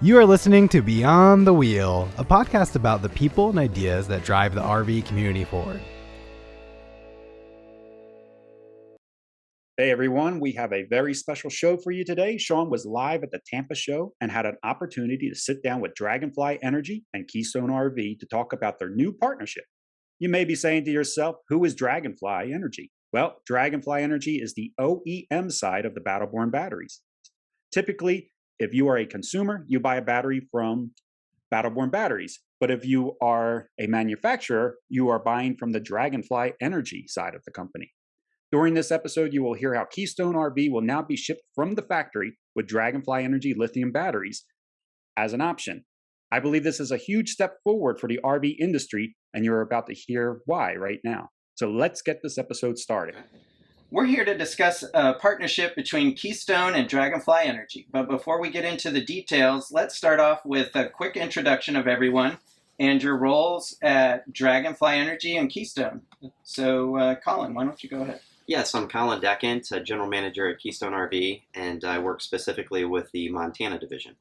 You are listening to Beyond the Wheel, a podcast about the people and ideas that drive the RV community forward. Hey everyone, we have a very special show for you today. Sean was live at the Tampa show and had an opportunity to sit down with Dragonfly Energy and Keystone RV to talk about their new partnership. You may be saying to yourself, who is Dragonfly Energy? Well, Dragonfly Energy is the OEM side of the Battleborn batteries. Typically, if you are a consumer, you buy a battery from Battleborn Batteries. But if you are a manufacturer, you are buying from the Dragonfly Energy side of the company. During this episode, you will hear how Keystone RV will now be shipped from the factory with Dragonfly Energy lithium batteries as an option. I believe this is a huge step forward for the RV industry, and you're about to hear why right now. So let's get this episode started. We're here to discuss a partnership between Keystone and Dragonfly Energy. But before we get into the details, let's start off with a quick introduction of everyone and your roles at Dragonfly Energy and Keystone. So, Colin, why don't you go ahead? Yes, I'm Colin Deckent, General Manager at Keystone RV, and I work specifically with the Montana division.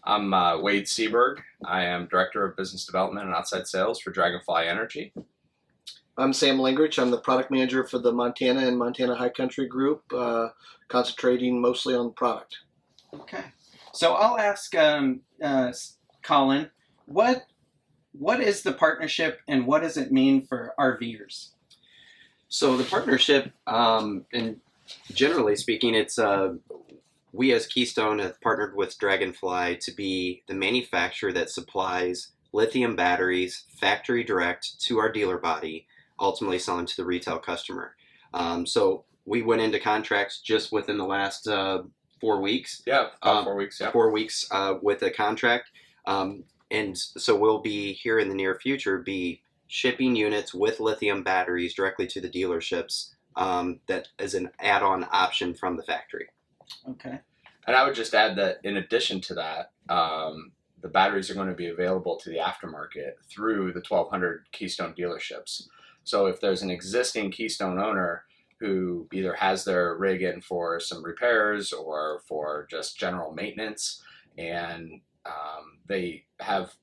I'm Wade Seberg. I am Director of Business Development and Outside Sales for Dragonfly Energy. I'm Sam Langrich. I'm the Product Manager for the Montana and Montana High Country Group, concentrating mostly on product. Okay. So I'll ask Colin, what is the partnership and what does it mean for RVers? So the partnership, and generally speaking, it's we as Keystone have partnered with Dragonfly to be the manufacturer that supplies lithium batteries factory direct to our dealer body, ultimately selling to the retail customer. So we went into contracts just within the last 4 weeks. Yeah, 4 weeks. Yeah, 4 weeks with a contract, and so we'll be here in the near future be shipping units with lithium batteries directly to the dealerships. That is an add-on option from the factory. Okay. And I would just add that in addition to that, the batteries are going to be available to the aftermarket through the 1,200 Keystone dealerships. So if there's an existing Keystone owner who either has their rig in for some repairs or for just general maintenance, and they have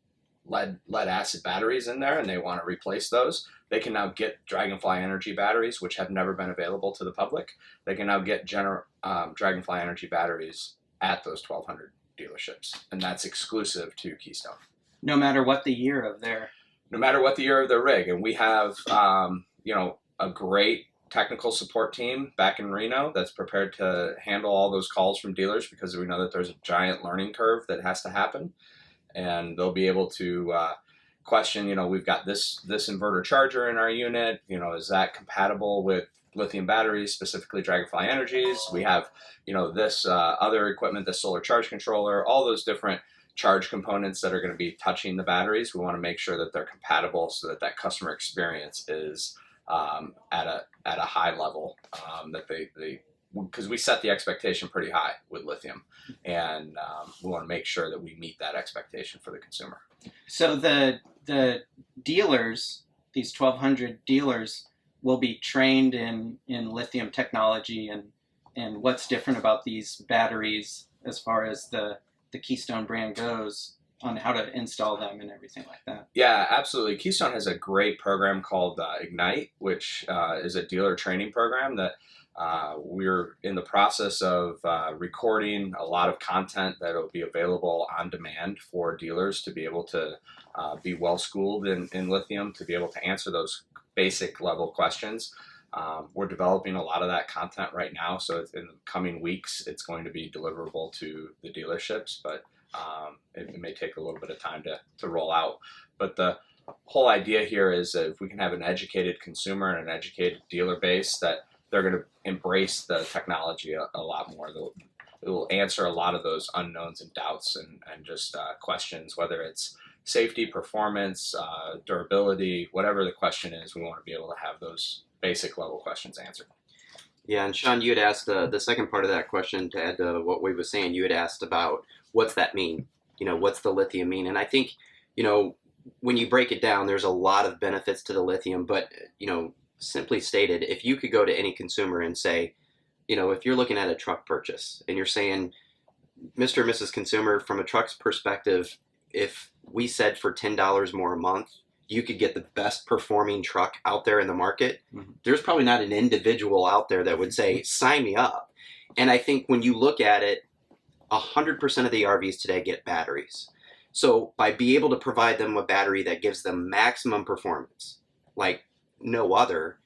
lead acid batteries in there and they want to replace those, they can now get Dragonfly Energy batteries, which have never been available to the public. They can now get Dragonfly Energy batteries at those 1,200 dealerships, and that's exclusive to Keystone. No matter what the year of their rig. And we have a great technical support team back in Reno that's prepared to handle all those calls from dealers, because we know that there's a giant learning curve that has to happen, and they'll be able to question, we've got this inverter charger in our unit, is that compatible with lithium batteries, specifically Dragonfly Energies? We have, this other equipment, the solar charge controller, all those different charge components that are going to be touching the batteries. We want to make sure that they're compatible so that customer experience is at a high level, that they because we set the expectation pretty high with lithium, and we want to make sure that we meet that expectation for the consumer. So the dealers, these 1,200 dealers, will be trained in lithium technology and what's different about these batteries as far as the Keystone brand goes, on how to install them and everything like that. Yeah, absolutely. Keystone has a great program called Ignite, which is a dealer training program that we're in the process of recording a lot of content that will be available on demand for dealers to be able to be well schooled in lithium, to be able to answer those basic level questions. We're developing a lot of that content right now, so in the coming weeks it's going to be deliverable to the dealerships, but it may take a little bit of time to roll out. But the whole idea here is that if we can have an educated consumer and an educated dealer base, that they're going to embrace the technology a lot more. It will answer a lot of those unknowns and doubts and just questions, whether it's safety, performance, durability, whatever the question is. We want to be able to have those basic level questions answered. Yeah, and Sean, you had asked the second part of that question, to add to what Wade was saying. You had asked about what's that mean? What's the lithium mean? And I think, when you break it down, there's a lot of benefits to the lithium, but, simply stated, if you could go to any consumer and say, if you're looking at a truck purchase and you're saying, Mr. and Mrs. Consumer, from a truck's perspective, if we said for $10 more a month, you could get the best performing truck out there in the market, there's probably not an individual out there that would say, sign me up. And I think when you look at it, 100% of the RVs today get batteries. So by being able to provide them a battery that gives them maximum performance, like no other,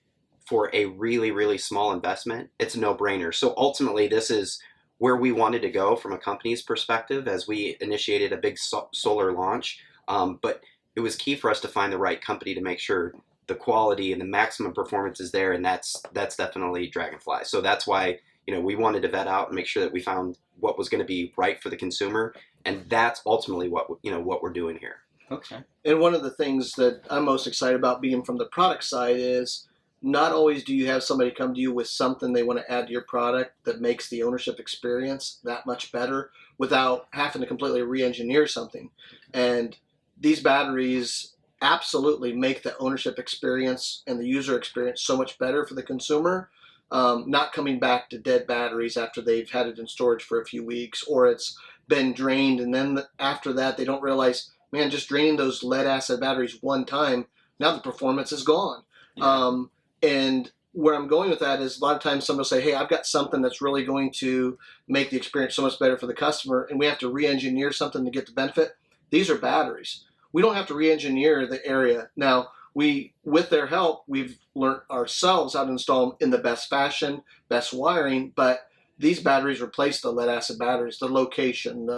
for a really, really small investment, it's a no-brainer. So ultimately, this is where we wanted to go from a company's perspective as we initiated a big solar launch. But it was key for us to find the right company to make sure the quality and the maximum performance is there, and that's definitely Dragonfly. So that's why, you know, we wanted to vet out and make sure that we found what was going to be right for the consumer, and that's ultimately what, you know, what we're doing here. Okay. And one of the things that I'm most excited about being from the product side is not always do you have somebody come to you with something they want to add to your product that makes the ownership experience that much better without having to completely re-engineer something. And these batteries absolutely make the ownership experience and the user experience so much better for the consumer. Not coming back to dead batteries after they've had it in storage for a few weeks, or it's been drained, and then after that they don't realize, man, just draining those lead acid batteries one time, now the performance is gone. Yeah. And where I'm going with that is a lot of times somebody will say, hey, I've got something that's really going to make the experience so much better for the customer, and we have to re-engineer something to get the benefit. These are batteries. We don't have to re-engineer the area. Now, with their help, we've learned ourselves how to install them in the best fashion, best wiring, but these batteries replace the lead acid batteries, the location,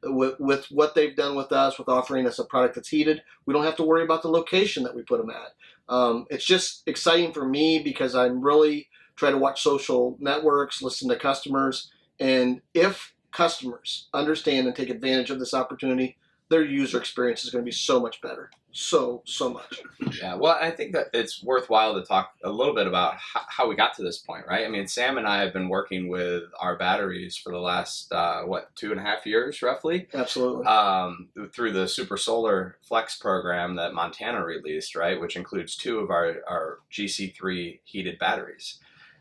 with what they've done with us, with offering us a product that's heated. We don't have to worry about the location that we put them at. It's just exciting for me because I'm really trying to watch social networks, listen to customers, and if customers understand and take advantage of this opportunity, their user experience is going to be so much better. So much. Yeah, well, I think that it's worthwhile to talk a little bit about how we got to this point, right? I mean, Sam and I have been working with our batteries for the last, 2.5 years, roughly? Absolutely. Through the Super Solar Flex program that Montana released, right, which includes 2 of our GC3 heated batteries.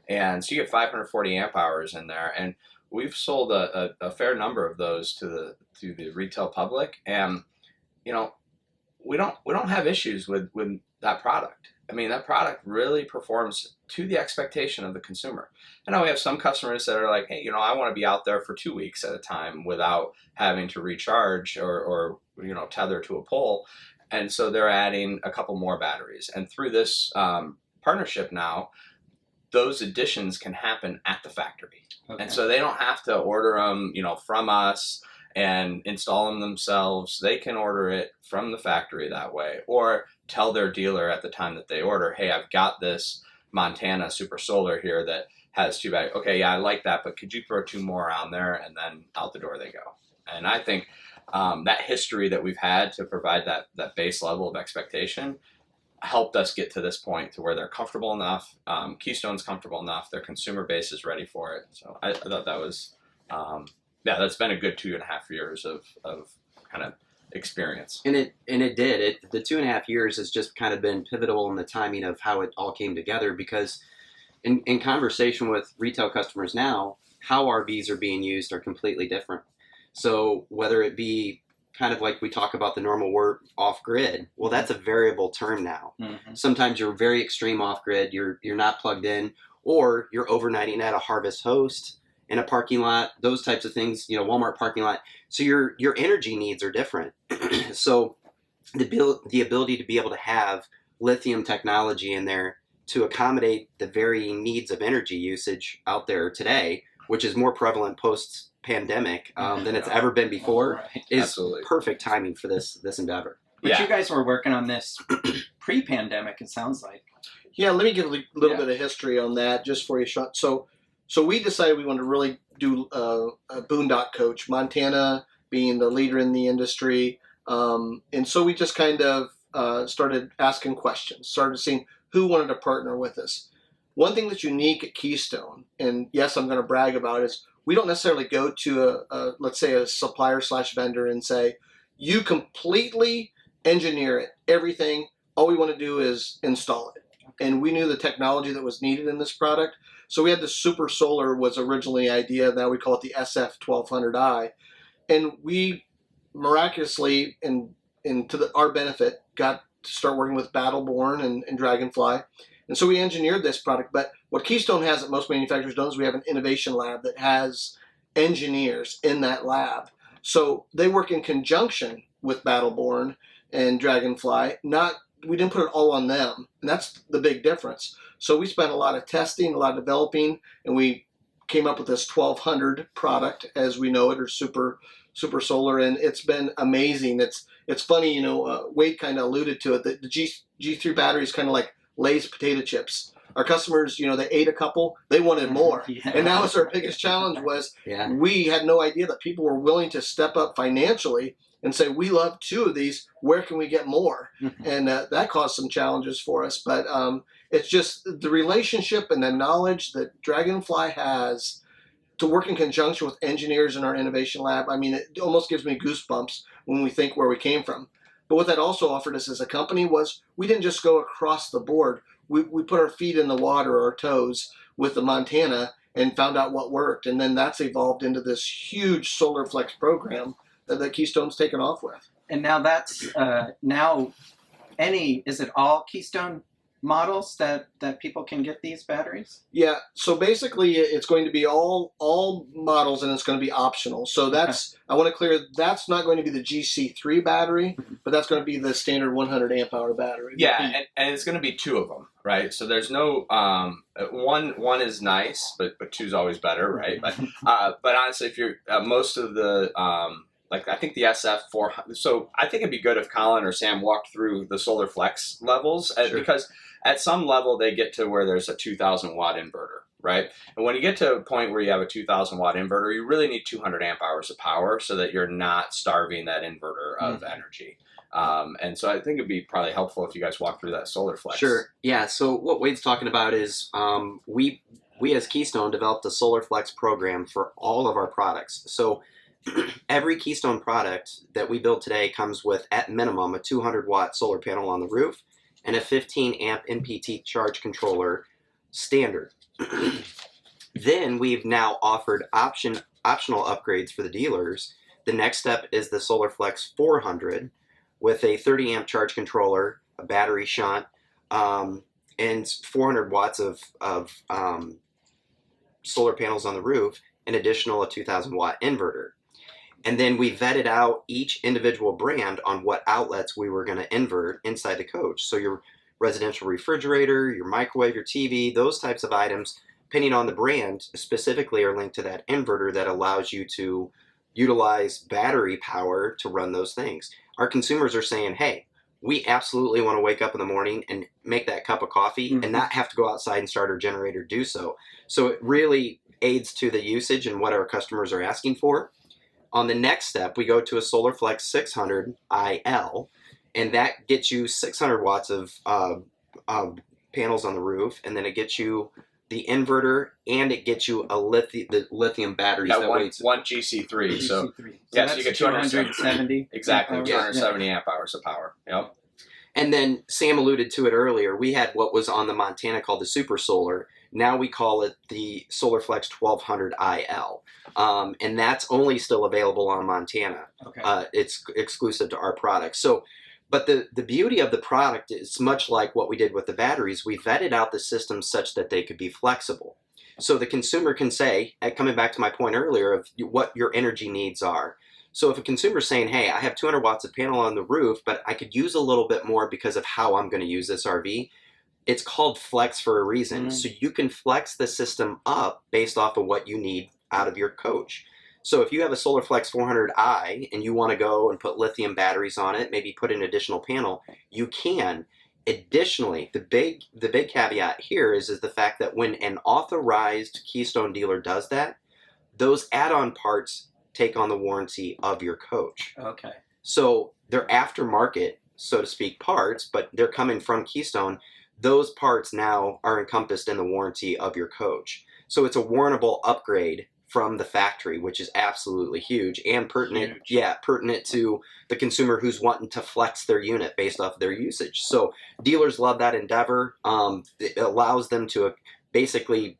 And so you get 540 amp hours in there, and we've sold a fair number of those to the retail public, and, you know, we don't have issues with that product. I mean, that product really performs to the expectation of the consumer. I know we have some customers that are like, hey, you know, I want to be out there for 2 weeks at a time without having to recharge or you know, tether to a pole. And so they're adding a couple more batteries. And through this partnership now, those additions can happen at the factory. Okay. And so they don't have to order them, you know, from us and install them themselves. They can order it from the factory that way, or tell their dealer at the time that they order, hey, I've got this Montana Super Solar here that has 2 batteries. Okay, yeah, I like that, but could you throw 2 more on there? And then out the door they go. And I think that history that we've had to provide that base level of expectation helped us get to this point to where they're comfortable enough. Keystone's comfortable enough. Their consumer base is ready for it. So I thought that was, that's been a good 2.5 years of kind of experience. And it did. The 2.5 years has just kind of been pivotal in the timing of how it all came together, because in conversation with retail customers now, how RVs are being used are completely different. So whether it be kind of like we talk about the normal work off-grid, well, that's a variable term now. Mm-hmm. Sometimes you're very extreme off-grid, you're not plugged in, or you're overnighting at a Harvest Host in a parking lot, those types of things, you know, Walmart parking lot. So your energy needs are different. So the ability to be able to have lithium technology in there to accommodate the varying needs of energy usage out there today, which is more prevalent post-pandemic than it's ever been before, is Absolutely. Perfect timing for this endeavor. But you guys were working on this pre-pandemic, it sounds like. Yeah, let me give a little bit of history on that just for you, Sean. So we decided we wanted to really do a boondock coach, Montana being the leader in the industry. And so we just kind of started asking questions, started seeing who wanted to partner with us. One thing that's unique at Keystone, and yes, I'm going to brag about it, is we don't necessarily go to let's say a supplier / vendor and say, you completely engineer it, everything. All we want to do is install it. And we knew the technology that was needed in this product. So we had the Super Solar was originally the idea. Now we call it the SF1200i. And we miraculously, and to our benefit, got to start working with Battleborn and Dragonfly. And so we engineered this product. But what Keystone has that most manufacturers don't is we have an innovation lab that has engineers in that lab. So they work in conjunction with Battleborn and Dragonfly. We didn't put it all on them. And that's the big difference. So we spent a lot of testing, a lot of developing, and we came up with this 1200 product as we know it, or super solar, and it's been amazing. It's funny, Wade kind of alluded to it, that the G3 battery is kind of like Lay's potato chips. Our customers, they ate a couple, they wanted more. Yeah. And that was our biggest challenge was we had no idea that people were willing to step up financially and say, we love 2 of these, where can we get more? And that caused some challenges for us. But it's just the relationship and the knowledge that Dragonfly has to work in conjunction with engineers in our innovation lab. I mean, it almost gives me goosebumps when we think where we came from. But what that also offered us as a company was we didn't just go across the board. We put our feet in the water, our toes, with the Montana and found out what worked. And then that's evolved into this huge Solar Flex program that Keystone's taken off with. And now that's is it all Keystone models that people can get these batteries? Yeah, so basically it's going to be all models, and it's going to be optional. So that's, I want to clear, that's not going to be the GC3 battery, but that's going to be the standard 100 amp hour battery. Yeah, and it's going to be 2 of them, right? So there's no one is nice, but 2's always better, right? But honestly, if you're most of the I think the SF400. So I think it'd be good if Colin or Sam walked through the Solar Flex levels because at some level they get to where there's a 2,000 watt inverter, right? And when you get to a point where you have a 2,000 watt inverter, you really need 200 amp hours of power so that you're not starving that inverter of energy. And so I think it'd be probably helpful if you guys walk through that Solar Flex. Sure. Yeah. So what Wade's talking about is we as Keystone developed a Solar Flex program for all of our products. So every Keystone product that we build today comes with, at minimum, a 200 watt solar panel on the roof and a 15 amp NPT charge controller standard. Then we've now offered optional upgrades for the dealers. The next step is the Solar Flex 400 with a 30 amp charge controller, a battery shunt, and 400 watts of solar panels on the roof, an additional 2,000 watt inverter. And then we vetted out each individual brand on what outlets we were going to invert inside the coach. So your residential refrigerator, your microwave, your TV, those types of items, depending on the brand, specifically are linked to that inverter that allows you to utilize battery power to run those things. Our consumers are saying, hey, we absolutely want to wake up in the morning and make that cup of coffee and not have to go outside and start our generator do so. So it really aids to the usage and what our customers are asking for. On the next step, we go to a Solar Flex 600 IL, and that gets you 600 watts of panels on the roof, and then it gets you the inverter, and it gets you the lithium batteries. Yeah, one GC3. So yes, you get 270. Exactly, 270 amp hours of power. Yep. And then Sam alluded to it earlier. We had what was on the Montana called the Super Solar. Now we call it the Solar Flex 1200 IL. And that's only still available on Montana. Okay. It's exclusive to our product. So, but the beauty of the product is much like what we did with the batteries. We vetted out the systems such that they could be flexible. So the consumer can say, coming back to my point earlier of what your energy needs are. So if a consumer's saying, hey, I have 200 watts of panel on the roof, but I could use a little bit more because of how I'm going to use this RV, it's called flex for a reason. So you can flex the system up based off of what you need out of your coach. So if you have a Solar Flex 400i and you want to go and put lithium batteries on it, maybe put an additional panel, you can. Additionally, the big caveat here is the fact that when an authorized Keystone dealer does that, those add-on parts take on the warranty of your coach. Okay. So they're aftermarket, so to speak, parts, but they're coming from Keystone. Those parts now are encompassed in the warranty of your coach. So it's a warrantable upgrade from the factory, which is absolutely huge and pertinent. Huge. Yeah, pertinent to the consumer who's wanting to flex their unit based off their usage. So dealers love that endeavor. It allows them to basically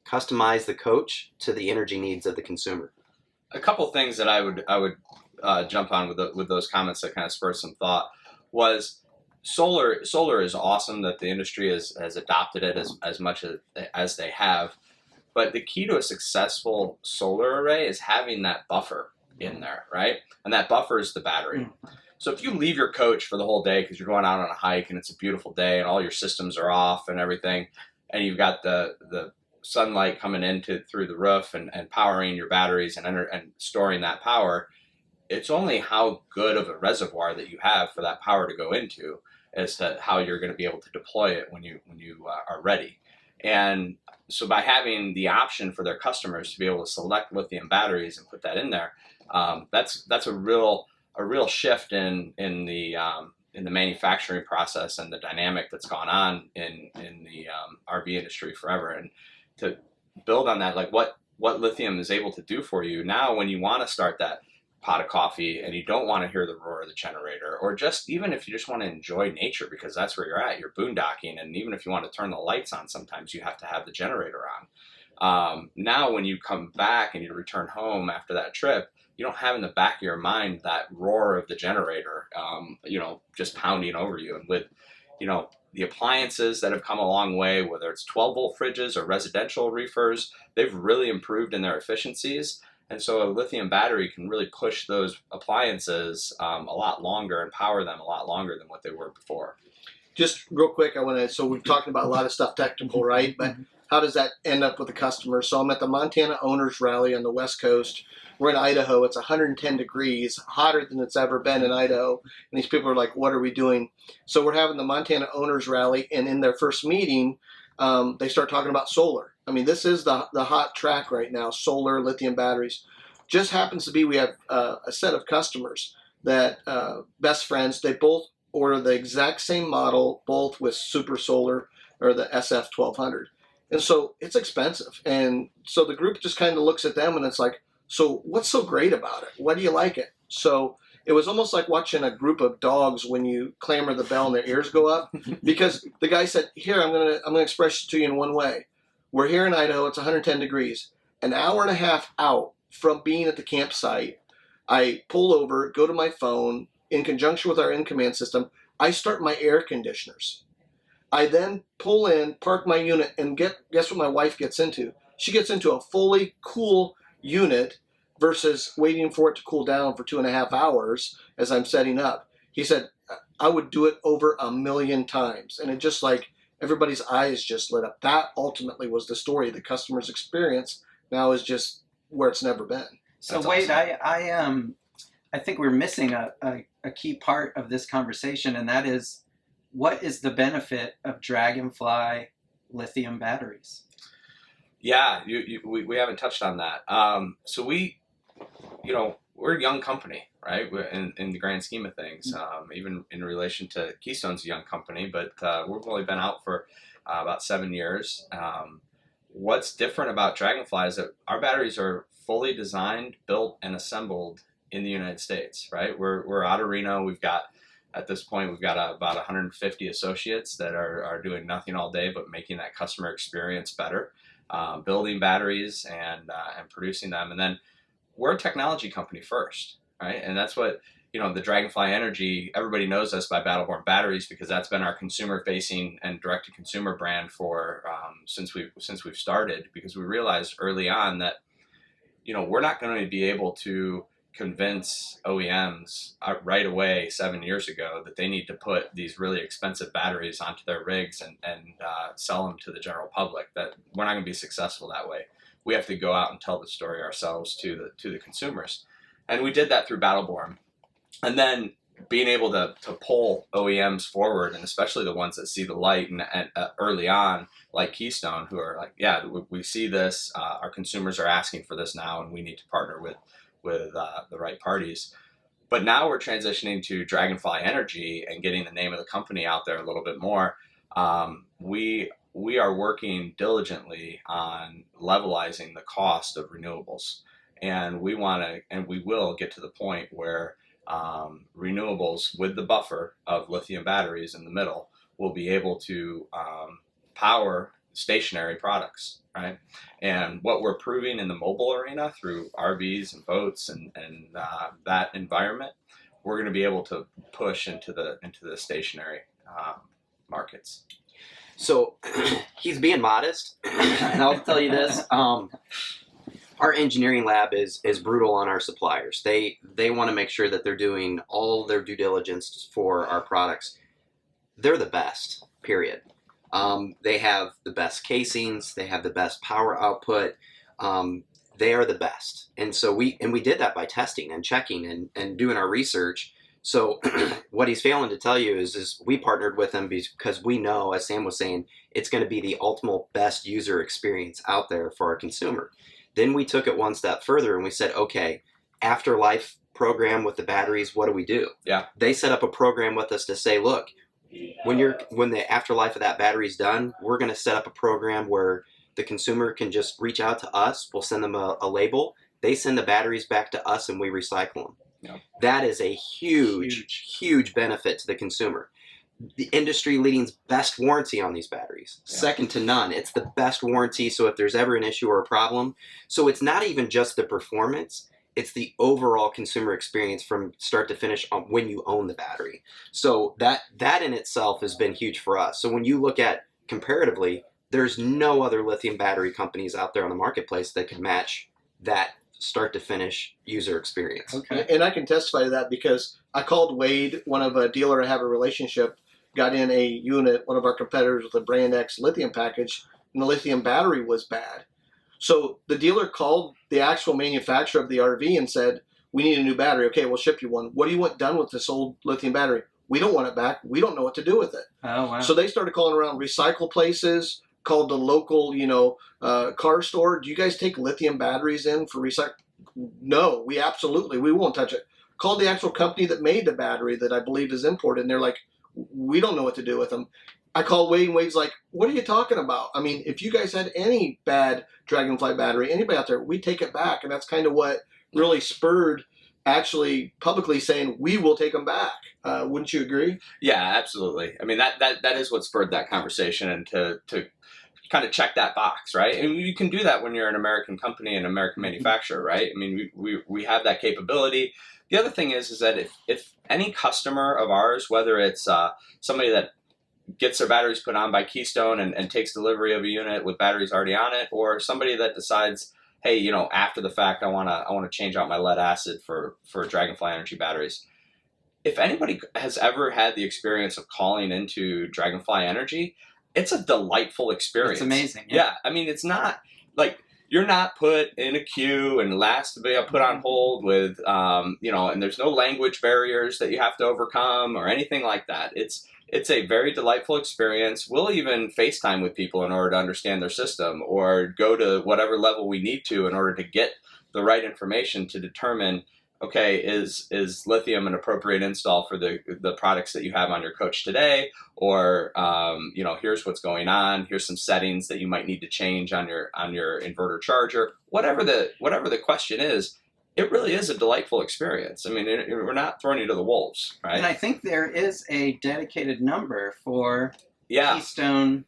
customize the coach to the energy needs of the consumer. a couple things that I would jump on with those comments that kind of spurred some thought was solar. Solar is awesome that the industry has adopted it as much as they have, but the key to a successful solar array is having that buffer in there, right? And that buffer is the battery. So if you leave your coach for the whole day because you're going out on a hike and it's a beautiful day and all your systems are off and everything, and you've got the sunlight coming through the roof and powering your batteries and storing that power, it's only how good of a reservoir that you have for that power to go into as to how you're going to be able to deploy it when you are ready. And so by having the option for their customers to be able to select lithium batteries and put that in there, that's a real shift in the manufacturing process and the dynamic that's gone on in the RV industry forever. And to build on that, like what lithium is able to do for you now, when you want to start that pot of coffee and you don't want to hear the roar of the generator, or just even if you just want to enjoy nature because that's where you're boondocking, and even if you want to turn the lights on, sometimes you have to have the generator on. Now when you come back and you return home after that trip, you don't have in the back of your mind that roar of the generator, just pounding over you. And with, the appliances that have come a long way, whether it's 12-volt fridges or residential reefers, they've really improved in their efficiencies. And so a lithium battery can really push those appliances a lot longer and power them a lot longer than what they were before. Just real quick, so we've talked about a lot of stuff technical, right? But how does that end up with the customer? So I'm at the Montana Owners Rally on the West Coast. We're in Idaho. It's 110 degrees, hotter than it's ever been in Idaho. And these people are like, what are we doing? So we're having the Montana Owners Rally, and in their first meeting, they start talking about solar. I mean, this is the hot track right now, solar, lithium batteries. Just happens to be we have a set of customers that, best friends, they both order the exact same model, both with super solar or the SF1200. And so it's expensive. And so the group just kind of looks at them and it's like, so what's so great about it? Why do you like it? So it was almost like watching a group of dogs when you clamor the bell and their ears go up, because the guy said, here, I'm gonna express it to you in one way. We're here in Idaho, it's 110 degrees. An hour and a half out from being at the campsite, I pull over, go to my phone, in conjunction with our in-command system, I start my air conditioners. I then pull in, park my unit, and guess what my wife gets into? She gets into a fully cool unit versus waiting for it to cool down for 2.5 hours as I'm setting up. He said, I would do it over 1,000,000 times. And it just like everybody's eyes just lit up. That ultimately was the story. The customer's experience now is just where it's never been. So That's Wade, awesome. I think we're missing a key part of this conversation, and that is, what is the benefit of Dragonfly lithium batteries? Yeah, we haven't touched on that. So we're a young company, right? We're in the grand scheme of things, even in relation to Keystone's a young company, but we've only been out for about 7 years. What's different about Dragonfly is that our batteries are fully designed, built, and assembled in the United States, right? We're out of Reno. At this point, we've got about 150 associates that are doing nothing all day but making that customer experience better, building batteries and producing them. And then we're a technology company first, right? And that's what, the Dragonfly Energy, everybody knows us by Battleborn Batteries because that's been our consumer-facing and direct-to-consumer brand for since we've started, because we realized early on that, we're not going to be able to convince OEMs right away 7 years ago that they need to put these really expensive batteries onto their rigs and sell them to the general public. That we're not going to be successful that way. We have to go out and tell the story ourselves to the consumers, and we did that through Battleborn. And then being able to pull OEMs forward, and especially the ones that see the light and early on, like Keystone, who are like, yeah, we see this. Our consumers are asking for this now, and we need to partner with the right parties. But now we're transitioning to Dragonfly Energy and getting the name of the company out there a little bit more. We are working diligently on levelizing the cost of renewables, and we will get to the point where renewables with the buffer of lithium batteries in the middle will be able to power stationary products, right? And what we're proving in the mobile arena through RVs and boats and that environment, we're going to be able to push into the stationary markets. So he's being modest, and I'll tell you this. Our engineering lab is brutal on our suppliers. They want to make sure that they're doing all their due diligence for our products. They're the best, period. They have the best casings. They have the best power output. They are the best. And so we did that by testing and checking and doing our research. So what he's failing to tell you is we partnered with them because we know, as Sam was saying, it's going to be the ultimate best user experience out there for our consumer. Then we took it one step further and we said, okay, afterlife program with the batteries, what do we do? Yeah. They set up a program with us to say, look, when the afterlife of that battery is done, we're going to set up a program where the consumer can just reach out to us. We'll send them a label. They send the batteries back to us and we recycle them. Yep. That is a huge benefit to the consumer. The industry leading best warranty on these batteries, second to none. It's the best warranty. So if there's ever an issue or a problem, so it's not even just the performance, it's the overall consumer experience from start to finish when you own the battery. So that in itself has been huge for us. So when you look at comparatively, there's no other lithium battery companies out there on the marketplace that can match that start to finish user experience. Okay. And I can testify to that because I called Wade, one of a dealer I have a relationship, got in a unit, one of our competitors with a brand X lithium package, and the lithium battery was bad. So the dealer called the actual manufacturer of the RV and said, we need a new battery. Okay, we'll ship you one. What do you want done with this old lithium battery? We don't want it back. We don't know what to do with it. Oh, wow. So they started calling around recycle places, called the local, car store. Do you guys take lithium batteries in for recycle? No, we won't touch it. Called the actual company that made the battery that I believe is imported, and they're like, we don't know what to do with them. I called Wade, and Wade's like, what are you talking about? I mean, if you guys had any bad Dragonfly battery, anybody out there, we'd take it back. And that's kind of what really spurred actually publicly saying, we will take them back. Wouldn't you agree? Yeah, absolutely. I mean, that is what spurred that conversation, and to kind of check that box, right? And you can do that when you're an American company and American manufacturer, right? I mean, we have that capability. The other thing is that if any customer of ours, whether it's somebody that gets their batteries put on by Keystone and takes delivery of a unit with batteries already on it, or somebody that decides, hey, after the fact, I want to change out my lead acid for Dragonfly Energy batteries. If anybody has ever had the experience of calling into Dragonfly Energy, it's a delightful experience. It's amazing. Yeah. I mean, it's not like you're not put in a queue and last to be put on hold with, and there's no language barriers that you have to overcome or anything like that. It's a very delightful experience. We'll even FaceTime with people in order to understand their system, or go to whatever level we need to in order to get the right information to determine, okay, is lithium an appropriate install for the products that you have on your coach today? Or, here's what's going on. Here's some settings that you might need to change on your inverter charger. Whatever the question is, it really is a delightful experience. I mean, we're not throwing you to the wolves, right? And I think there is a dedicated number for Keystone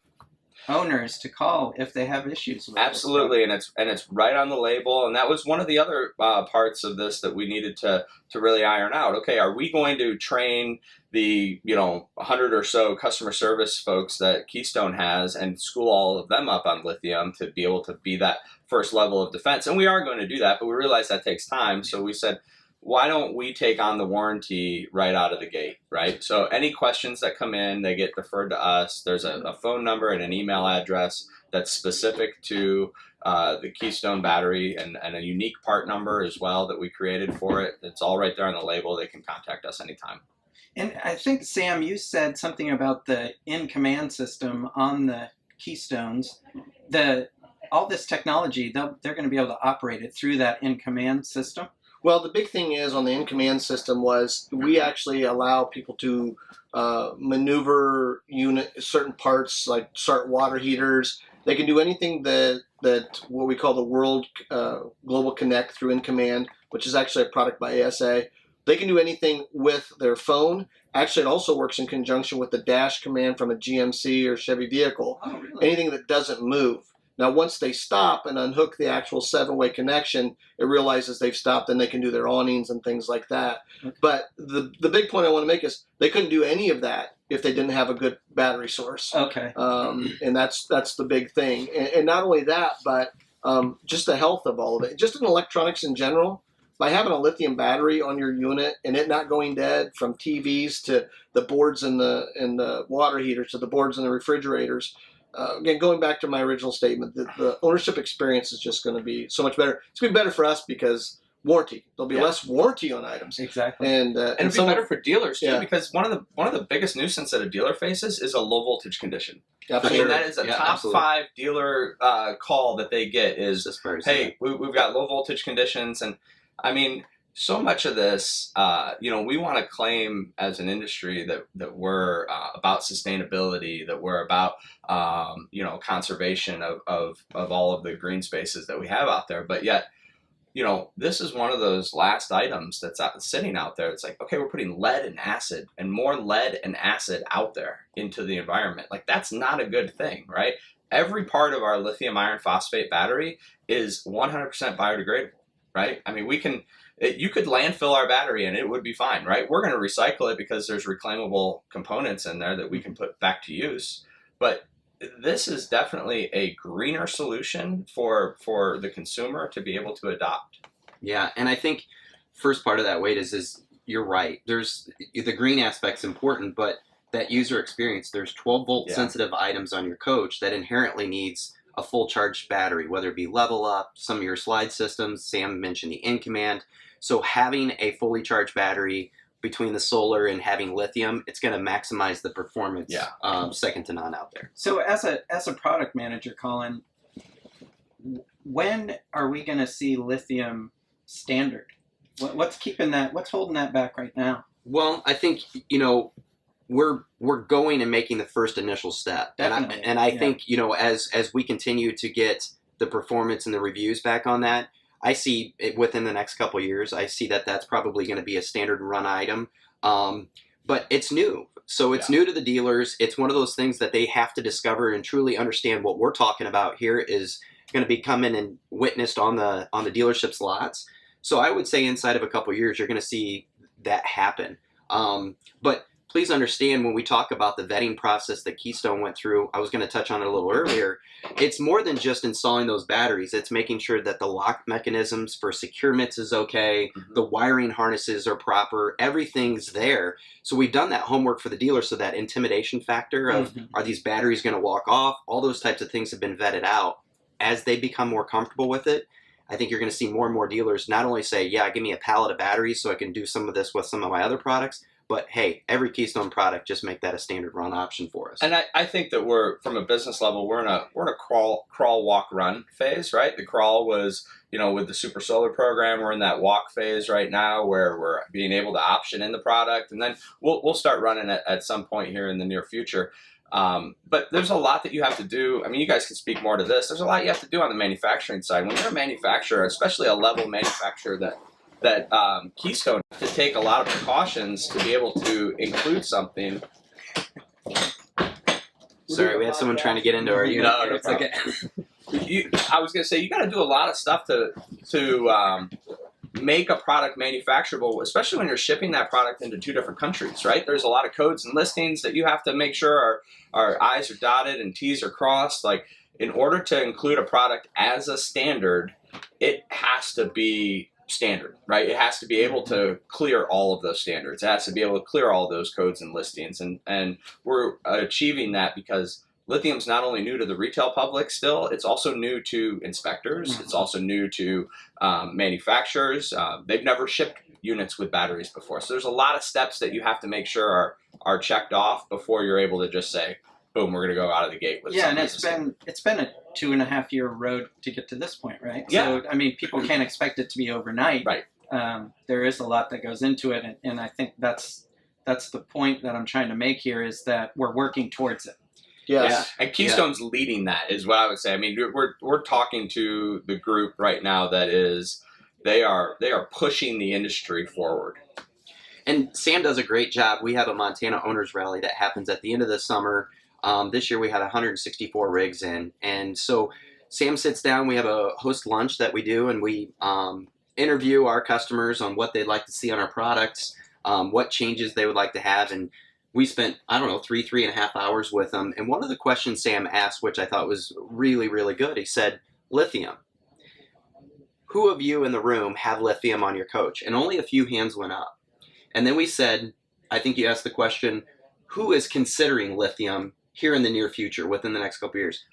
owners to call if they have issues with Absolutely, and it's right on the label. And that was one of the other parts of this that we needed to really iron out. Okay, are we going to train the 100 or so customer service folks that Keystone has and school all of them up on lithium to be able to be that first level of defense? And we are going to do that, but we realize that takes time. So we said, why don't we take on the warranty right out of the gate, right? So any questions that come in, they get deferred to us. There's a phone number and an email address that's specific to the Keystone battery, and a unique part number as well that we created for it. It's all right there on the label. They can contact us anytime. And I think, Sam, you said something about the in-command system on the Keystones. All this technology, they're going to be able to operate it through that in-command system? Well, the big thing is on the in-command system was we actually allow people to maneuver certain parts, like start water heaters. They can do anything that what we call the World Global Connect through in-command, which is actually a product by ASA. They can do anything with their phone. Actually, it also works in conjunction with the dash command from a GMC or Chevy vehicle. Oh, really? Anything that doesn't move. Now, once they stop and unhook the actual 7-way connection, it realizes they've stopped and they can do their awnings and things like that. Okay. But the big point I want to make is they couldn't do any of that if they didn't have a good battery source. Okay. And that's the big thing. And not only that, but just the health of all of it. Just in electronics in general, by having a lithium battery on your unit and it not going dead, from TVs to the boards in the water heaters to the boards in the refrigerators. Again, going back to my original statement, the ownership experience is just going to be so much better. It's going to be better for us because warranty. There'll be less warranty on items. Exactly. And it'll be better for dealers too, Yeah. because one of the biggest nuisance that a dealer faces is a low voltage condition. Absolutely. I mean, that is a top absolutely. 5 dealer call that they get is, This part is hey, we've got low voltage conditions. And I mean, so much of this, we want to claim as an industry that we're about sustainability, that we're about, conservation of all of the green spaces that we have out there. But yet, this is one of those last items that's sitting out there. It's like, okay, we're putting lead and acid and more lead and acid out there into the environment. Like, that's not a good thing, right? Every part of our lithium iron phosphate battery is 100% biodegradable, right? I mean, you could landfill our battery and it would be fine, right? We're going to recycle it because there's reclaimable components in there that we can put back to use. But this is definitely a greener solution for the consumer to be able to adopt. Yeah, and I think first part of that, Wade, is you're right. There's the green aspect's important, but that user experience, there's 12-volt sensitive items on your coach that inherently needs a full charged battery, whether it be level up, some of your slide systems. Sam mentioned the in command. So having a fully charged battery between the solar and having lithium, it's going to maximize the performance. Second to none out there. So as a product manager, Colin, when are we going to see lithium standard? What's holding that back right now? Well, I think we're going and making the first initial step. Definitely. And I think as we continue to get the performance and the reviews back on that, I see it within the next couple of years. I see that that's probably going to be a standard run item, but it's new. So it's new to the dealers. It's one of those things that they have to discover and truly understand. What we're talking about here is going to be coming and witnessed on the dealership's lots. So I would say inside of a couple of years, you're going to see that happen. But please understand, when we talk about the vetting process that Keystone went through, I was going to touch on it a little earlier, it's more than just installing those batteries. It's making sure that the lock mechanisms for securements is okay, the wiring harnesses are proper, everything's there. So we've done that homework for the dealer, so that intimidation factor of, are these batteries going to walk off? All those types of things have been vetted out. As they become more comfortable with it, I think you're going to see more and more dealers not only say, yeah, give me a pallet of batteries so I can do some of this with some of my other products, but hey, every Keystone product, just make that a standard run option for us. And I think that we're, from a business level, we're in a crawl, walk, run phase, right? The crawl was, with the Super Solar program, we're in that walk phase right now where we're being able to option in the product, and then we'll start running it at some point here in the near future. But there's a lot that you have to do. I mean, you guys can speak more to this. There's a lot you have to do on the manufacturing side. When you're a manufacturer, especially a level manufacturer that Keystone, to take a lot of precautions to be able to include something. Sorry, we had someone trying to get into our unit. No It's okay. I was going to say, you got to do a lot of stuff to make a product manufacturable, especially when you're shipping that product into 2 different countries, right? There's a lot of codes and listings that you have to make sure our I's are dotted and T's are crossed. Like, in order to include a product as a standard, it has to be standard, right? It has to be able to clear all of those standards. It has to be able to clear all those codes and listings. And we're achieving that because lithium's not only new to the retail public still, it's also new to inspectors. It's also new to manufacturers. They've never shipped units with batteries before. So there's a lot of steps that you have to make sure are checked off before you're able to just say, boom, we're going to go out of the gate with and it's been a 2.5 year road to get to this point, right? Yeah. So I mean, people can't expect it to be overnight. Right. There is a lot that goes into it, and I think that's the point that I'm trying to make here, is that we're working towards it. Yes. Yeah. And Keystone's leading that, is what I would say. I mean, we're talking to the group right now that is, they are pushing the industry forward. And Sam does a great job. We have a Montana Owners Rally that happens at the end of the summer. This year we had 164 rigs in. And so Sam sits down, we have a host lunch that we do, and we interview our customers on what they'd like to see on our products, what changes they would like to have. And we spent, I don't know, 3.5 hours with them. And one of the questions Sam asked, which I thought was really, really good, he said, lithium. Who of you in the room have lithium on your coach? And only a few hands went up. And then we said, I think you asked the question, who is considering lithium here in the near future, within the next couple of years?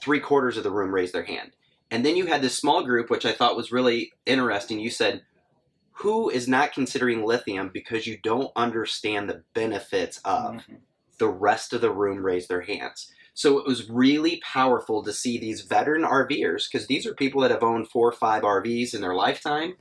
3/4 of the room raised their hand. And then you had this small group, which I thought was really interesting. You said, who is not considering lithium because you don't understand the benefits of? The rest of the room raised their hands. So it was really powerful to see these veteran RVers, because these are people that have owned 4 or 5 RVs in their lifetime.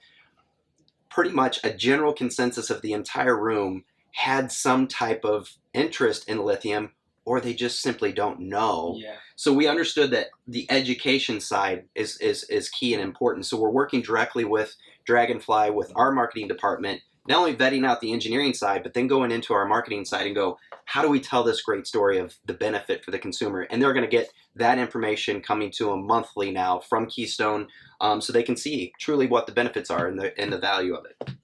Pretty much a general consensus of the entire room had some type of interest in lithium, or they just simply don't know. Yeah. So we understood that the education side is key and important. So we're working directly with Dragonfly, with our marketing department, not only vetting out the engineering side, but then going into our marketing side and go, how do we tell this great story of the benefit for the consumer? And they're going to get that information coming to them monthly now from Keystone, so they can see truly what the benefits are and the value of it.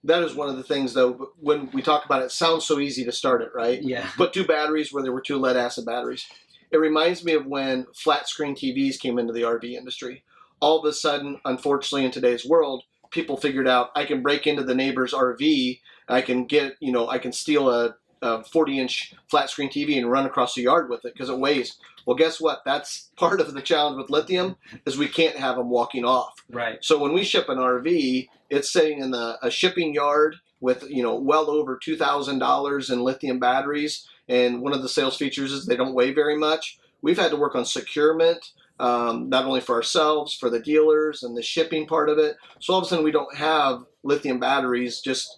That is one of the things, though, when we talk about it, it sounds so easy to start it, right? Yeah. Put 2 batteries where there were 2 lead acid batteries. It reminds me of when flat screen TVs came into the RV industry. All of a sudden, unfortunately, in today's world, people figured out I can break into the neighbor's RV, I can get, I can steal a 40-inch flat screen TV and run across the yard with it because it weighs. Well, guess what? That's part of the challenge with lithium is we can't have them walking off. Right. So when we ship an RV, it's sitting in a shipping yard with, well over $2,000 in lithium batteries. And one of the sales features is they don't weigh very much. We've had to work on securement, not only for ourselves, for the dealers and the shipping part of it. So all of a sudden we don't have lithium batteries just,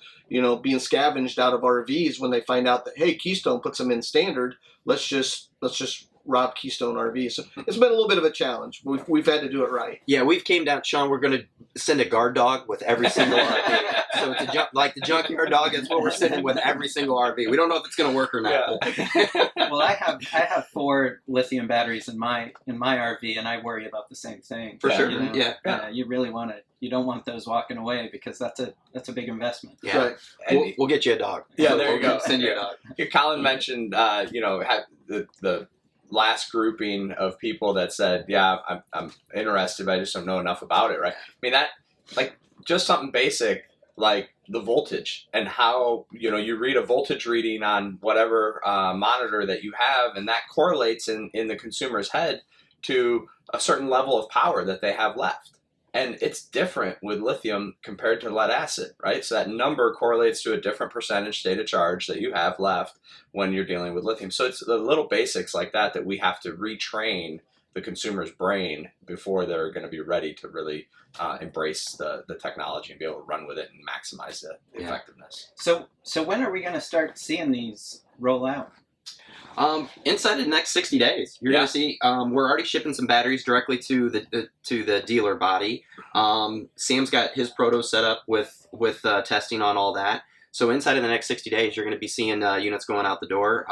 being scavenged out of RVs when they find out that, hey, Keystone puts them in standard. Let's just rob Keystone RV. So it's been a little bit of a challenge. We've had to do it right. Yeah, we've came down, Sean, we're going to send a guard dog with every single RV. So it's like the junkyard dog, that's what we're sending with every single RV. We don't know if it's going to work or not. Yeah. Well, I have 4 lithium batteries in my RV, and I worry about the same thing. For sure. You really want it. You don't want those walking away because that's a big investment. Yeah. Right. We'll get you a dog. Yeah, there you go. Send you a dog. Colin mentioned, have the last grouping of people that said, yeah, I'm interested, but I just don't know enough about it, right? I mean, that, like, just something basic, like the voltage and how, you read a voltage reading on whatever monitor that you have, and that correlates in the consumer's head to a certain level of power that they have left. And it's different with lithium compared to lead acid, right? So that number correlates to a different percentage state of charge that you have left when you're dealing with lithium. So it's the little basics like that we have to retrain the consumer's brain before they're going to be ready to really embrace the technology and be able to run with it and maximize the effectiveness. So when are we going to start seeing these roll out? Inside of the next 60 days, you're going to see. We're already shipping some batteries directly to the dealer body. Sam's got his proto set up with testing on all that. So inside of the next 60 days, you're going to be seeing units going out the door.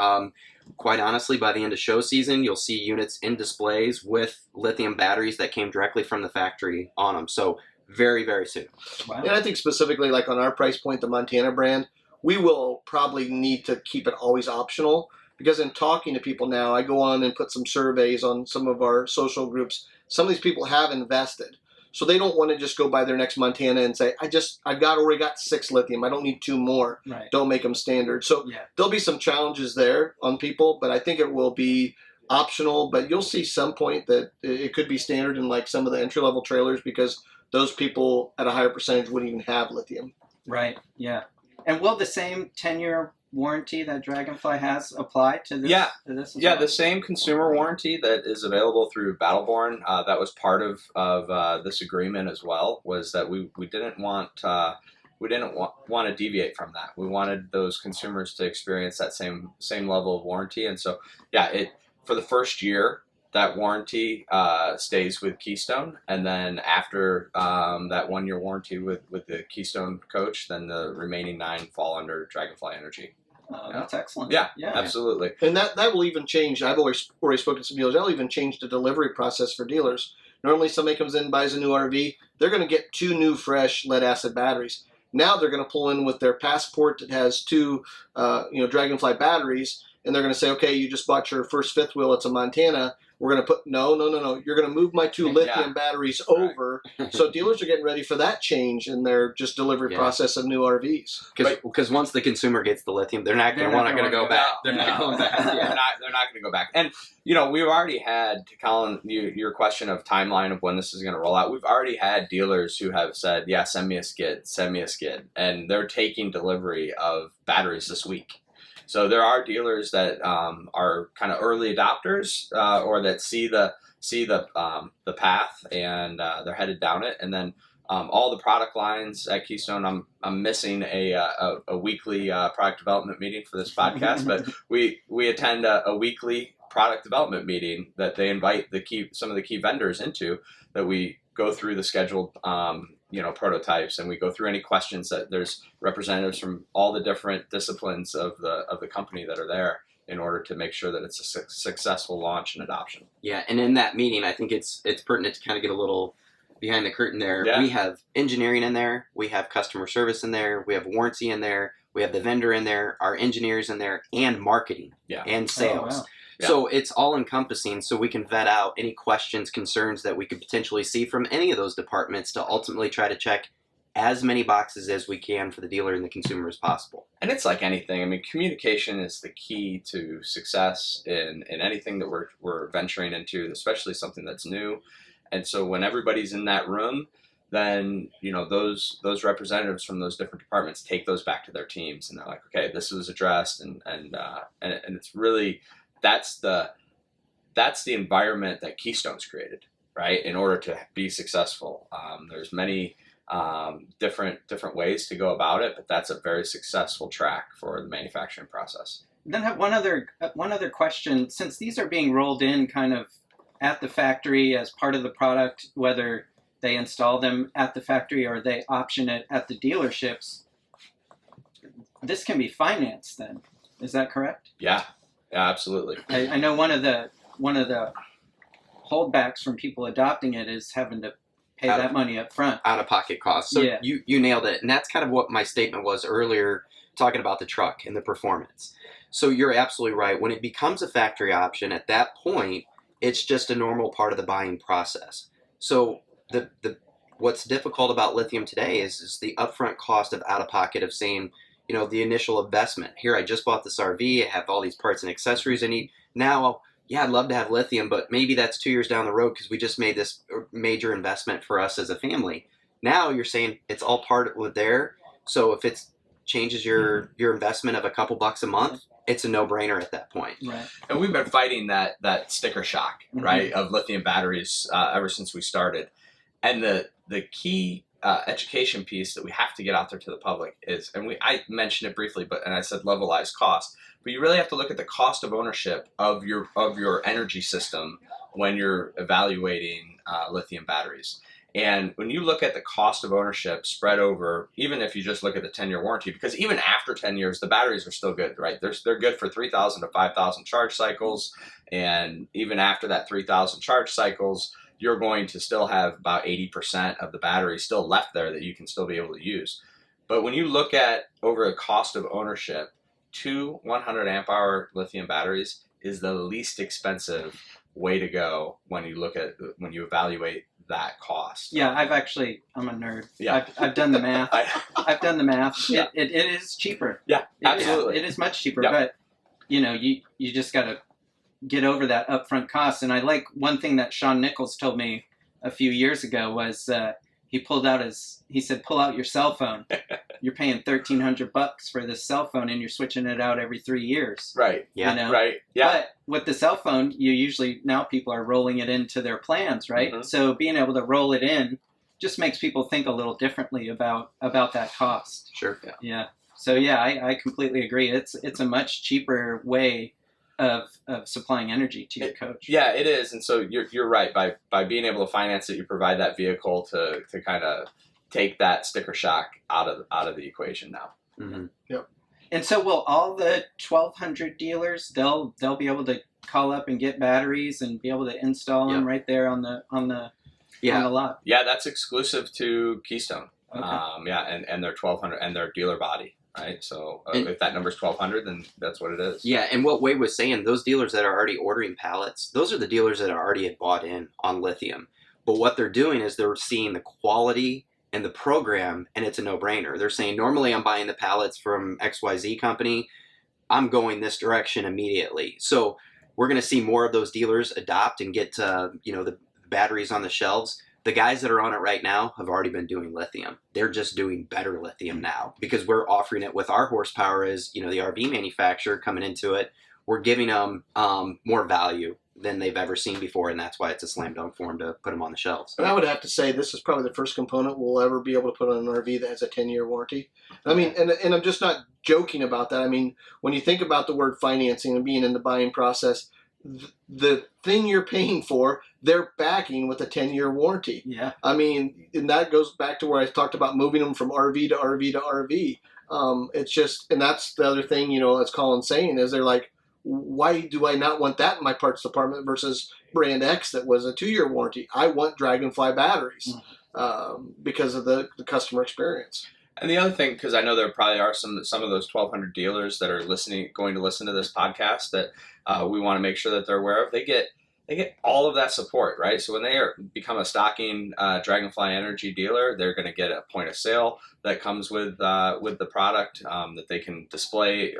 Quite honestly, by the end of show season, you'll see units in displays with lithium batteries that came directly from the factory on them. So very, very soon. Wow. And I think specifically like on our price point, the Montana brand, we will probably need to keep it always optional. Because in talking to people now, I go on and put some surveys on some of our social groups. Some of these people have invested. So they don't want to just go buy their next Montana and say, I've already got 6 lithium. I don't need 2 more. Right. Don't make them standard. So there'll be some challenges there on people, but I think it will be optional. But you'll see some point that it could be standard in like some of the entry-level trailers because those people at a higher percentage wouldn't even have lithium. Right, yeah. And will the same 10-year warranty that Dragonfly has apply to this? To this as well? The same consumer warranty that is available through Battleborn, that was part of this agreement as well, was that we didn't want to deviate from that. We wanted those consumers to experience that same level of warranty. And so for the first year, that warranty stays with Keystone, and then after that 1-year warranty with the Keystone coach, then the remaining 9 fall under Dragonfly Energy. That's excellent. Yeah, Yeah, absolutely. And that will even change. I've already spoken to some dealers. That'll even change the delivery process for dealers. Normally, somebody comes in and buys a new RV. They're going to get 2 new, fresh lead-acid batteries. Now they're going to pull in with their passport that has 2, Dragonfly batteries, and they're going to say, "Okay, you just bought your first fifth wheel. It's a Montana. We're going to put no. You're going to move my 2 lithium batteries over." So dealers are getting ready for that change in their just delivery process of new RVs. Because once the consumer gets the lithium, they're not going to want to go back. They're not going back. They're not going to go back. And we've already had, to Colin, your question of timeline of when this is going to roll out. We've already had dealers who have said, "Yeah, send me a skid," and they're taking delivery of batteries this week. So there are dealers that are kind of early adopters or that see the path, and they're headed down it. And then all the product lines at Keystone, I'm missing a weekly product development meeting for this podcast, but we attend a weekly product development meeting that they invite some of the key vendors into, that we go through the scheduled prototypes, and we go through any questions that there's representatives from all the different disciplines of the company that are there, in order to make sure that it's a successful launch and adoption. Yeah, and in that meeting, I think it's pertinent to kind of get a little behind the curtain there. Yeah. We have engineering in there, we have customer service in there, we have warranty in there, we have the vendor in there, our engineers in there, and marketing and sales. Oh, wow. Yeah. So it's all encompassing, so we can vet out any questions, concerns that we could potentially see from any of those departments to ultimately try to check as many boxes as we can for the dealer and the consumer as possible. And it's like anything. I mean, communication is the key to success in anything that we're venturing into, especially something that's new. And so when everybody's in that room, then those representatives from those different departments take those back to their teams, and they're like, "Okay, this was addressed," and it's really that's the environment that Keystone's created, right? In order to be successful, there's many different ways to go about it, but that's a very successful track for the manufacturing process. Then have one other question. Since these are being rolled in kind of at the factory as part of the product, whether they install them at the factory or they option it at the dealerships, this can be financed then. Is that correct? Yeah, absolutely. I know one of the holdbacks from people adopting it is having to pay that money up front. Out-of-pocket costs. So you nailed it. And that's kind of what my statement was earlier, talking about the truck and the performance. So you're absolutely right. When it becomes a factory option, at that point, it's just a normal part of the buying process. So the what's difficult about lithium today is the upfront cost of out-of-pocket, of saying, the initial investment. Here, I just bought this RV. I have all these parts and accessories I need. Now, I'd love to have lithium, but maybe that's 2 years down the road because we just made this major investment for us as a family. Now you're saying it's all part of there. So if it changes your investment of a couple bucks a month, it's a no-brainer at that point. Right. And we've been fighting that sticker shock, right, of lithium batteries ever since we started. And the key education piece that we have to get out there to the public is, and I mentioned it briefly, and I said levelized cost, but you really have to look at the cost of ownership of your energy system when you're evaluating lithium batteries. And when you look at the cost of ownership spread over, even if you just look at the 10-year warranty, because even after 10 years, the batteries are still good, right? They're good for 3,000 to 5,000 charge cycles. And even after that 3,000 charge cycles, you're going to still have about 80% of the battery still left there that you can still be able to use. But when you look at over the cost of ownership, 2 100 amp hour lithium batteries is the least expensive way to go when you evaluate that cost. Yeah, I'm a nerd. Yeah. I've done the math. I've done the math. Yeah. It is cheaper. Yeah, absolutely. It is much cheaper, Yep. but you just got to get over that upfront cost. And I like one thing that Sean Nichols told me a few years ago was he said, pull out your cell phone. You're paying $1,300 for this cell phone and you're switching it out every 3 years. Right. Yeah. Right. Yeah. But with the cell phone, now people are rolling it into their plans, right? Mm-hmm. So being able to roll it in just makes people think a little differently about that cost. Sure. Yeah. So I completely agree. It's a much cheaper way of supplying energy to your coach. Yeah, it is. And so you're right. By being able to finance it, you provide that vehicle to kind of take that sticker shock out of the equation now. Mm-hmm. Yep. And so will all the 1,200 dealers, they'll be able to call up and get batteries and be able to install them right there on the lot? Yeah, that's exclusive to Keystone. Okay. And their 1,200 and their dealer body, right? So if that number's 1,200, then that's what it is. Yeah, and what Wade was saying, those dealers that are already ordering pallets, those are the dealers that are already bought in on lithium. But what they're doing is they're seeing the quality and the program, and it's a no-brainer. They're saying, normally I'm buying the pallets from XYZ company. I'm going this direction immediately. So we're going to see more of those dealers adopt and get the batteries on the shelves. The guys that are on it right now have already been doing lithium. They're just doing better lithium now because we're offering it with our horsepower as, the RV manufacturer coming into it. We're giving them more value than they've ever seen before, and that's why it's a slam dunk for them to put them on the shelves. And I would have to say this is probably the first component we'll ever be able to put on an RV that has a 10-year warranty. I mean, and I'm just not joking about that. I mean, when you think about the word financing and being in the buying process, the thing you're paying for, they're backing with a 10-year warranty. Yeah. I mean, and that goes back to where I talked about moving them from RV to RV to RV. It's just, and that's the other thing, as Colin's saying, is they're like, why do I not want that in my parts department versus brand X that was a 2-year warranty? I want Dragonfly batteries because of the customer experience. And the other thing, because I know there probably are some of those 1,200 dealers that are going to listen to this podcast that we want to make sure that they're aware of. They get all of that support, right? So when they become a stocking Dragonfly Energy dealer, they're going to get a point of sale that comes with the product that they can display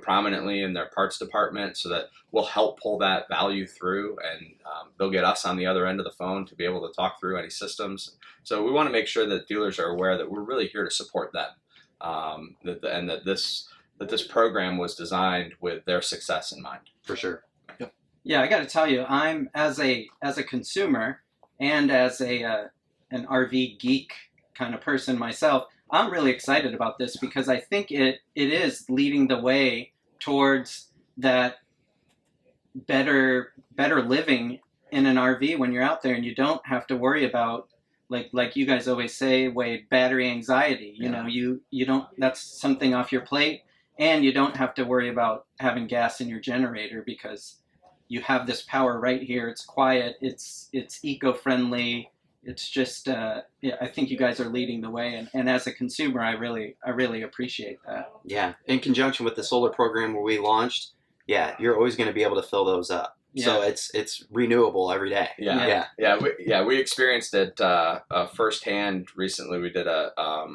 prominently in their parts department, so that will help pull that value through, and they'll get us on the other end of the phone to be able to talk through any systems. So we want to make sure that dealers are aware that we're really here to support them, that this program was designed with their success in mind. For sure. Yeah, I got to tell you, I'm as a consumer and as an RV geek kind of person myself, I'm really excited about this because I think it is leading the way towards that better living in an RV when you're out there and you don't have to worry about, like you guys always say, Wade, battery anxiety. You don't, that's something off your plate, and you don't have to worry about having gas in your generator because you have this power right here. It's quiet. It's eco-friendly. It's just, I think you guys are leading the way, and as a consumer, I really appreciate that. Yeah, in conjunction with the solar program where we launched, you're always going to be able to fill those up. Yeah. So it's renewable every day. Yeah. We experienced it firsthand recently. We did a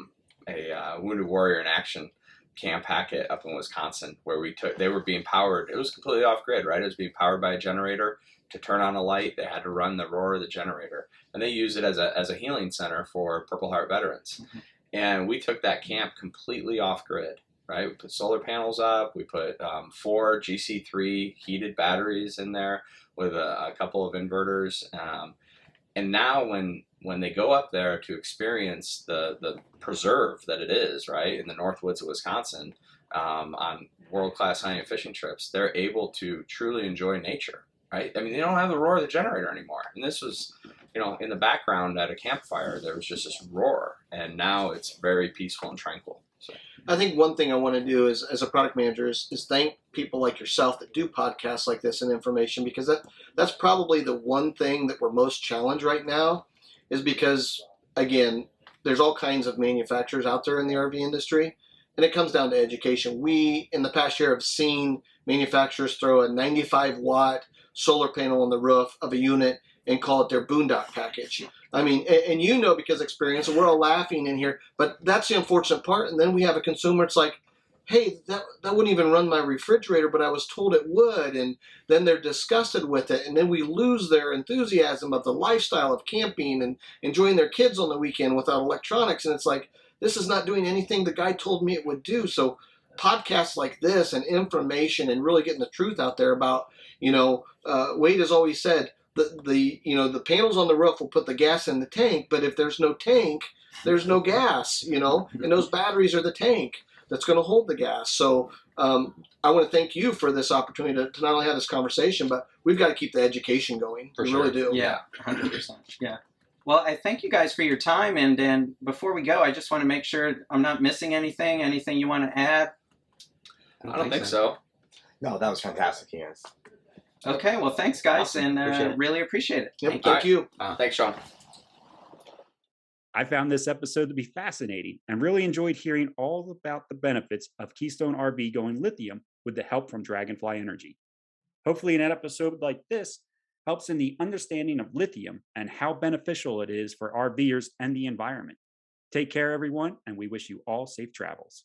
Wounded Warrior in Action camp packet up in Wisconsin where they were being powered. It was completely off grid, right? It was being powered by a generator. To turn on a light, they had to run the roar of the generator, and they use it as a healing center for Purple Heart veterans. Mm-hmm. And we took that camp completely off grid, right? We put solar panels up. We put 4 GC3 heated batteries in there with a couple of inverters. And now when they go up there to experience the preserve that it is, right, in the Northwoods of Wisconsin, on world-class high-end fishing trips, they're able to truly enjoy nature. Right? I mean, they don't have the roar of the generator anymore. And this was, in the background at a campfire, there was just this roar. And now it's very peaceful and tranquil. So. I think one thing I want to do is, as a product manager, is thank people like yourself that do podcasts like this and information, because that's probably the one thing that we're most challenged right now, is because, again, there's all kinds of manufacturers out there in the RV industry, and it comes down to education. We, in the past year, have seen manufacturers throw a 95-watt solar panel on the roof of a unit and call it their boondock package. I mean, and because experience, and we're all laughing in here, but that's the unfortunate part. And then we have a consumer, it's like, hey, that wouldn't even run my refrigerator, but I was told it would. And then they're disgusted with it. And then we lose their enthusiasm of the lifestyle of camping and enjoying their kids on the weekend without electronics. And it's like, this is not doing anything the guy told me it would do. So podcasts like this and information and really getting the truth out there about, Wade has always said the panels on the roof will put the gas in the tank, but if there's no tank, there's no gas, and those batteries are the tank that's going to hold the gas. So I want to thank you for this opportunity to not only have this conversation, but we've got to keep the education going. For We sure. really do. Yeah, 100%. Yeah. Well, I thank you guys for your time. And then before we go, I just want to make sure I'm not missing anything. Anything you want to add? I don't think so. No, that was fantastic, yes. Okay. Well, thanks, guys. Awesome. And Appreciate it. really appreciate it. Yep, Thank you. thank you. Thanks, Sean. I found this episode to be fascinating and really enjoyed hearing all about the benefits of Keystone RV going lithium with the help from Dragonfly Energy. Hopefully, an episode like this helps in the understanding of lithium and how beneficial it is for RVers and the environment. Take care, everyone, and we wish you all safe travels.